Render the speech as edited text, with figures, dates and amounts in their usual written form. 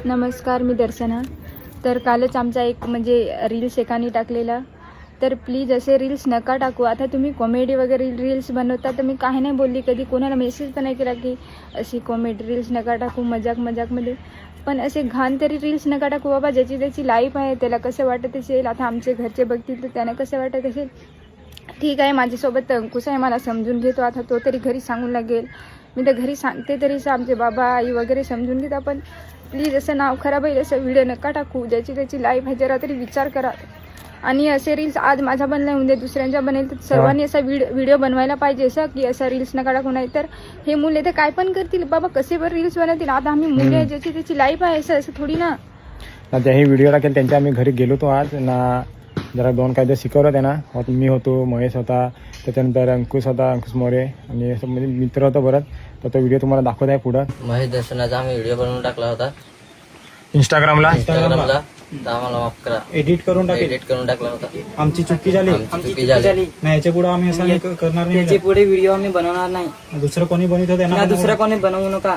नमस्कार, मी दर्शना. तर कालच आमचा एक रील्स एकाने टाकलेला. तर प्लीज असे रील्स नका टाकू. आता तुम्ही कॉमेडी वगैरे रील्स बनवता तर मी काही नाही बोलली, कधी कोणाला मेसेज पण नाही केला की अशी कॉमेडी रील्स नका टाकू मजाकमध्ये. पण असे घाण तरी रील्स नका टाकू बाबा. ज्याची त्याची लाईफ आहे, त्याला कसं वाटत असेल. आता आमचे घरचे बघतील तर त्याला कसं वाटत असेल. ठीक आहे, माझ्यासोबत अंकुश आहे, मला समजून घेतो. आता तो तरी घरी सांगून लागेल, मी तर घरी सांगते तरी आमचे बाबा आई वगैरे समजून घेतात. पण प्लीज असं नाव खराब होईल असं व्हिडिओ नका टाकू. ज्याची त्याची लाईफ आहे, जरा तरी विचार करा. आणि असे रील्स आज माझा बनला उद्या दुसऱ्यांच्या बनेल तर सर्वांनी असा व्हिडिओ बनवायला पाहिजे असं की असा रील्स नका टाकू. नाही तर हे मुले तर काय पण करतील बाबा, कसे पण रील्स बनवतील. आता आम्ही मुले आहे, ज्याची त्याची लाईफ आहे, असं थोडी ना. त्याही व्हिडिओ टाकेल त्यांच्या. आम्ही घरी गेलो होतो आज ना, जरा दोन कायदे शिकवलं त्यांना. मी होतो, महेश होता, त्याच्यानंतर अंकुश होता, अंकुश मोरे, आणि असं मित्र होता परत. तर तो व्हिडिओ तुम्हाला दाखवत आहे पुढं. महेश दर्शनाचा आम्ही व्हिडिओ बनवून टाकला होता इंस्टाग्रामला. आम्हाला माफ करा. एडिट करून टाकला होता. आमची चुकी झाली. चुकी झाली. नाही, याच्या पुढे आम्ही असं करणार नाही. त्याच्या पुढे व्हिडिओ आम्ही बनवणार नाही. दुसरं कोणी बनवतो त्यांना दुसरं कोणी बनवू नका.